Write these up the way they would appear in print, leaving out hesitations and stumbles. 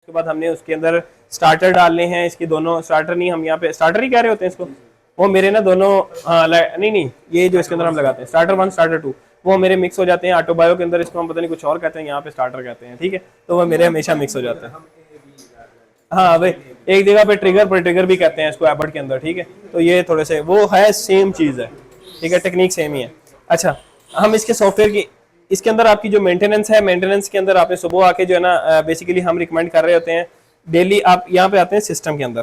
उसके बाद हमने उसके अंदर स्टार्टर डालने हैं, इसके दोनों स्टार्टर नहीं, हम यहाँ पे स्टार्टर ही कह रहे होते हैं इसको, वो मेरे ना दोनों नहीं, ये जो इसके अंदर हम लगाते हैं स्टार्टर 1 स्टार्टर 2, वो मेरे मिक्स हो जाते हैं। ऑटो बायो के अंदर इसको हम पता नहीं कुछ और कहते हैं, यहाँ पे स्टार्टर कहते हैं, ठीक है, तो वो मेरे हमेशा मिक्स हो जाते हैं। हाँ भाई, एक जगह पे ट्रिगर भी कहते हैं इसको एबर्ट के अंदर, ठीक है, तो ये थोड़े से वो है, सेम चीज़ है, ठीक है, टेक्निक सेम ही है। अच्छा, हम इसके सॉफ्टवेयर की, इसके अंदर आपकी जो मेंटेनेंस है, मेंटेनेंस के अंदर आपने सुबह आके जो है ना बेसिकली हम रिकमेंड कर रहे होते हैं डेली, आप यहाँ पे आते हैं सिस्टम के अंदर।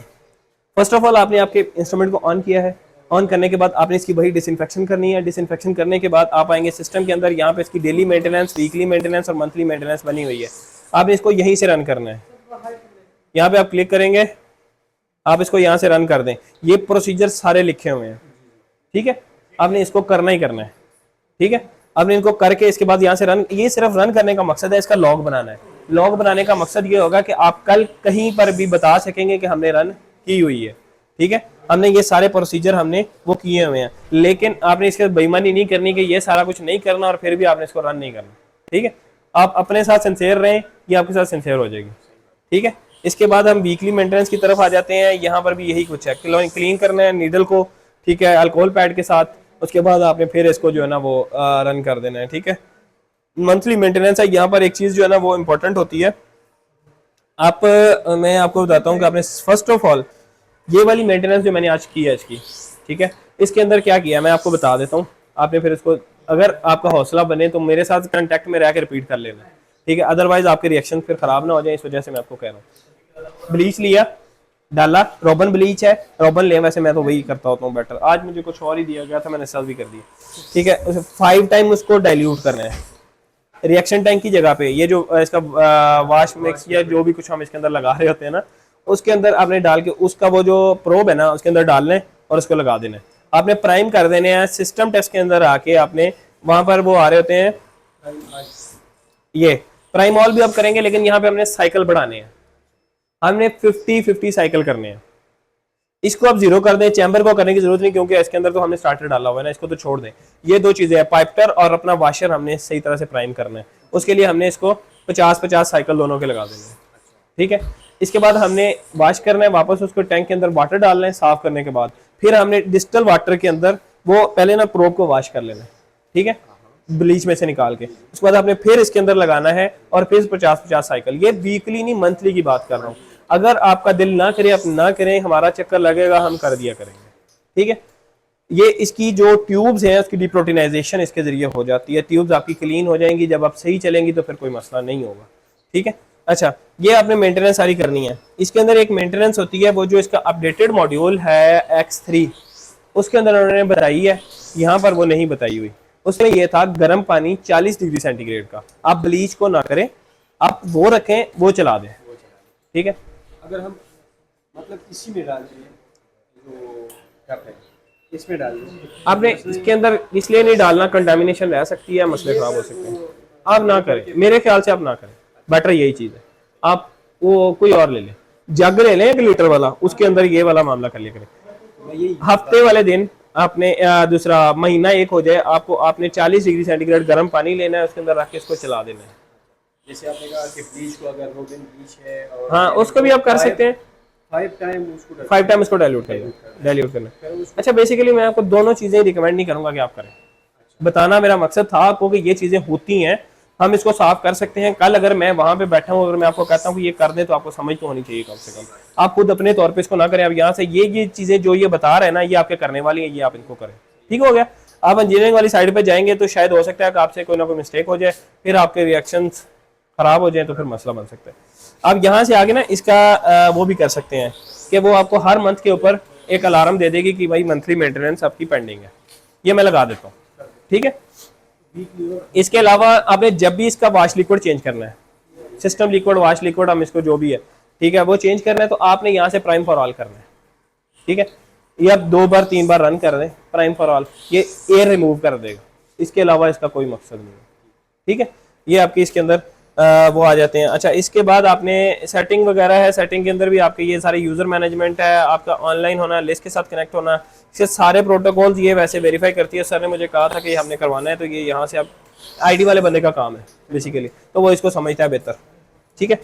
फर्स्ट ऑफ ऑल आपने आपके इंस्ट्रूमेंट को ऑन किया है, ऑन करने के बाद आपने इसकी वही डिसइंफेक्शन करनी है। डिसइंफेक्शन करने के बाद आप आएंगे सिस्टम के अंदर, यहाँ पे इसकी डेली मेंटेनेंस, वीकली मेंटेनेंस और मंथली मेंटेनेंस बनी हुई है। आपने इसको यहीं से रन करना है, यहाँ पे आप क्लिक करेंगे, आप इसको यहाँ से रन कर दें, ये प्रोसीजर सारे लिखे हुए हैं, ठीक है, आपने इसको करना ही करना है, ठीक है। आपने इनको करके इसके बाद यहाँ से रन, ये सिर्फ रन करने का मकसद है, इसका लॉग बनाना है। लॉग बनाने का मकसद ये होगा कि आप कल कहीं पर भी बता सकेंगे कि हमने रन की हुई है, ठीक है, हमने ये सारे प्रोसीजर हमने वो किए हुए हैं। लेकिन आपने इसके बेईमानी नहीं करनी कि ये सारा कुछ नहीं करना और फिर भी आपने इसको रन नहीं करना, ठीक है। आप अपने साथ सिंसियर रहें, ये आपके साथ सिंसियर हो जाएगी, ठीक है। इसके बाद हम वीकली मेंटेनेंस की तरफ आ जाते हैं। यहाँ पर भी यही कुछ है, क्लीन करना है नीडल को, ठीक है, अल्कोहल पैड के साथ। उसके बाद आपने फिर इसको जो है ना वो रन कर देना है, ठीक है। मंथली मेंटेनेंस है, यहाँ पर एक चीज जो है ना वो इम्पोर्टेंट होती है। मैं आपको बताता हूँ कि आपने फर्स्ट ऑफ ऑल ये वाली मेंटेनेंस जो मैंने आज की है इसकी, ठीक है, इसके अंदर क्या किया मैं आपको बता देता हूँ। आपने फिर इसको, अगर आपका हौसला बने तो मेरे साथ कांटेक्ट में रह के रिपीट कर लेना, ठीक है, अदरवाइज आपके रिएक्शन फिर खराब ना हो जाए, इस वजह से मैं आपको कह रहा हूँ। ब्लीच लिया, डाला, रोबन ब्लीच है, रोबन ले, वैसे मैं तो वही करता होता हूँ बेटर, आज मुझे कुछ और ही दिया गया था, मैंने सर्व भी कर दिया, ठीक है। उसे 5 टाइम उसको डाइल्यूट करना है रिएक्शन टैंक की जगह पे। ये जो इसका वाश मिक्स या जो भी कुछ हम इसके अंदर लगा रहे होते हैं ना, उसके अंदर आपने डाल के उसका वो जो प्रोब है ना उसके अंदर डाल लें और उसको लगा देना है। आपने प्राइम कर देने हैं। सिस्टम टेस्ट के अंदर आके आपने वहां पर वो आ रहे होते हैं, ये प्राइम ऑल भी आप करेंगे, लेकिन यहाँ पे हमने साइकिल बढ़ाने हैं, हमने 50 साइकिल करने हैं। इसको आप 0 कर दें, चैम्बर को करने की जरूरत नहीं क्योंकि इसके अंदर तो हमने स्टार्टर डाला हुआ है ना, इसको तो छोड़ दें। ये 2 चीजें हैं, पाइपर और अपना वाशर हमने सही तरह से प्राइम करना है। उसके लिए हमने इसको 50 साइकिल दोनों के लगा देंगे, ठीक है। इसके बाद हमने वॉश करना है, वापस उसको टैंक के अंदर वाटर डालना है साफ करने के बाद। फिर हमने डिस्टल वाटर के अंदर वो पहले ना प्रोब को वॉश कर लेना है, ठीक है, ब्लीच में से निकाल के। उसके बाद आपने फिर इसके अंदर लगाना है और फिर 50 साइकिल। ये वीकली नहीं मंथली की बात कर रहा हूँ। अगर आपका दिल ना करे, आप ना करें, हमारा चक्कर लगेगा, हम कर दिया करेंगे, ठीक है। ये इसकी जो ट्यूब्स हैं उसकी डिप्रोटीनाइजेशन इसके जरिए हो जाती है। ट्यूब्स आपकी क्लीन हो जाएंगी, जब आप सही चलेंगी तो फिर कोई मसला नहीं होगा, ठीक है। अच्छा, ये आपने मेंटेनेंस सारी करनी है। इसके अंदर एक मेंटेनेंस होती है, वो जो इसका अपडेटेड मॉड्यूल है X3, उसके अंदर उन्होंने बताई है, यहाँ पर वो नहीं बताई हुई। उसमें ये था गर्म पानी 40 डिग्री सेंटीग्रेड का। आप ब्लीच को ना करें, आप वो रखें, वो चला दें, ठीक है। अगर हम मतलब इसी में डाल दें जो करते हैं, इसमें डाल दें, आपने इसके अंदर इसलिए नहीं डालना, कंटामिनेशन रह सकती है, मसले खराब हो सकते हैं। आप ना करें, मेरे ख्याल से आप ना करें, बेटर यही चीज है। आप वो कोई और ले लें, जग ले लें 1 लीटर वाला, उसके अंदर ये वाला मामला कर लिया करें। हफ्ते वाले दिन आपने दूसरा महीना 1 हो जाए, आपने 40 डिग्री सेंटीग्रेड गर्म पानी लेना है, उसके अंदर रख के इसको चला देना है। जैसे आपने कहा कि ब्लीच को, अगर रोबिन ब्लीच है और हाँ, उसको भी आप कर सकते हैं, 5 टाइम उसको डाइल्यूट करना। अच्छा, बेसिकली मैं आपको दोनों चीजें रिकमेंड नहीं करूंगा कि आप करें। बताना मेरा मकसद था आपको कि ये चीजें होती हैं, हम इसको साफ कर सकते हैं। कल अगर मैं वहां पे बैठा हूँ, अगर मैं आपको कहता हूँ कि ये कर दे, तो आपको समझ तो होनी चाहिए कम से कम। आप खुद अपने तौर पे इसको ना करें। अब यहाँ से ये चीजें जो ये बता रहे हैं ना, ये आपके करने वाली है, ये आप इनको करें, ठीक हो गया। आप इंजीनियरिंग वाली साइड पे जाएंगे तो शायद हो सकता है कि आपसे कोई ना कोई मिस्टेक हो जाए, फिर आपके रिएक्शन खराब हो जाए, तो फिर मसला बन सकता है। आप यहाँ से आगे ना इसका वो भी कर सकते हैं कि वो आपको हर मंथ के ऊपर एक अलार्म दे देगी कि भाई मंथली मेंटेनेंस आपकी पेंडिंग है। ये मैं लगा देता हूँ, ठीक है। इसके अलावा आपने जब भी इसका वॉश लिक्विड चेंज करना है, सिस्टम लिक्विड, वॉश लिक्विड, हम इसको जो भी है, ठीक है, वो चेंज करना है, तो आपने यहाँ से प्राइम फॉर ऑल करना है, ठीक है। ये आप 2 बार 3 बार रन कर दें, प्राइम फॉर ऑल, ये एयर रिमूव कर देगा। इसके अलावा इसका कोई मकसद नहीं है, ठीक है। ये आपके इसके अंदर वो आ जाते हैं। अच्छा, इसके बाद आपने सेटिंग वगैरह है, सेटिंग के अंदर भी आपके ये सारे यूजर मैनेजमेंट है, आपका ऑनलाइन होना, लिस्ट के साथ कनेक्ट होना, इसके सारे प्रोटोकॉल्स ये वैसे वेरीफाई करती है। सर ने मुझे कहा था कि हमने करवाना है, तो ये यहाँ से आप आईडी वाले बंदे का काम है बेसिकली, तो वो इसको समझता है बेहतर, ठीक है।